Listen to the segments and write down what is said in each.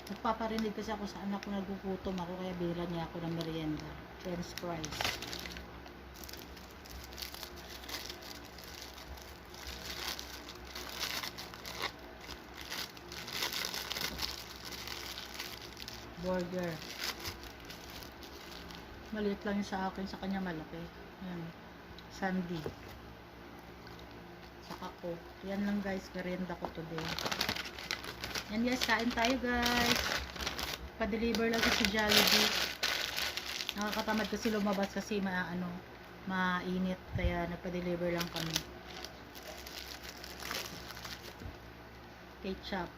Nagpaparinig kasi ako sa anak ko, nagugutom ako, kaya bira niya ako ng merienda. French fries. Burger. Maliit lang yung sa akin, sa kanya malaki. Ayan. Sandy. Saka ko. Yan lang guys, merienda ko today. Yan guys, kain tayo guys. Pa-deliver lang sa Jollibee. Nakakatamad kasi lumabas kasi mainit. Kaya nagpa-deliver lang kami. Ketchup.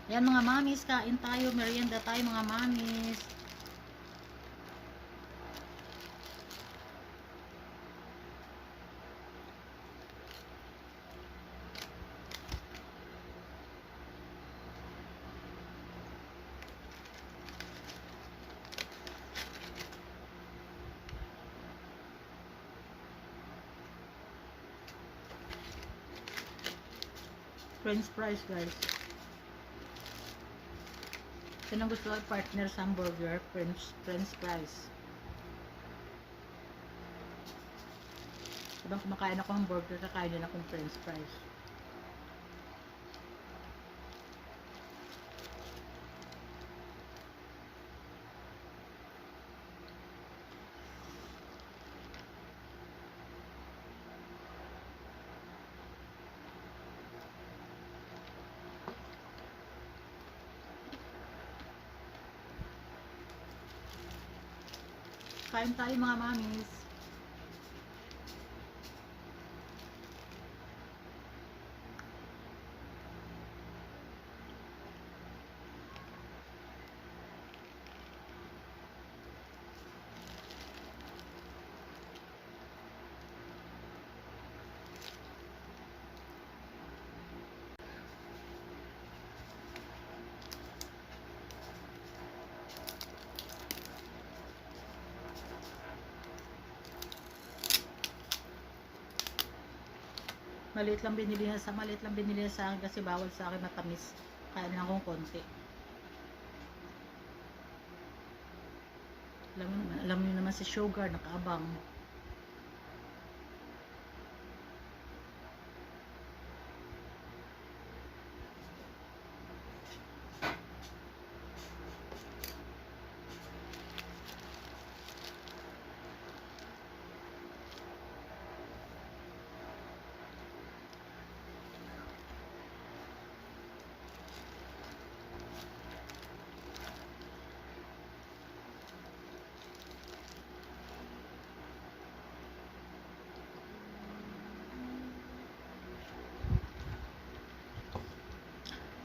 Yan mga mamis, kain tayo, merienda tayo mga mamis. French fries guys. Sinong gusto ay partner sa hamburger? French fries. Habang kumakain ako hamburger, kakain din akong french fries. Kain tayo mga mamis. Maliit lang binili niya sa akin kasi bawal sa akin matamis. Kaya lang akong konti. Alam niyo naman si Sugar, nakaabang.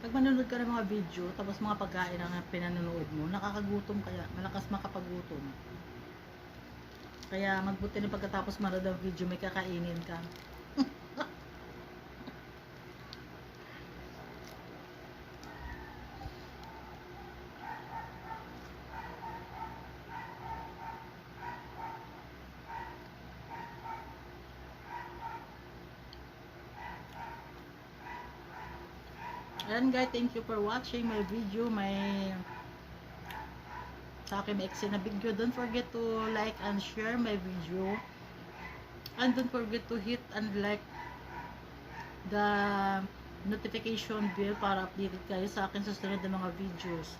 Pag manonood ka ng mga video, tapos mga pagkain ang pinanonood mo, nakakagutom kaya, malakas makapagutom. Kaya magbuti na pagkatapos manood ng video, may kakainin ka. Ayan guys, thank you for watching my video, sa akin maiksi na video. Don't forget to like and share my video. And don't forget to hit and like the notification bell para updated kayo sa akin susunod na mga videos.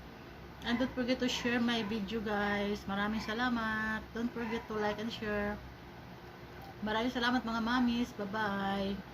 And don't forget to share my video guys. Maraming salamat. Don't forget to like and share. Maraming salamat mga mamis. Bye bye.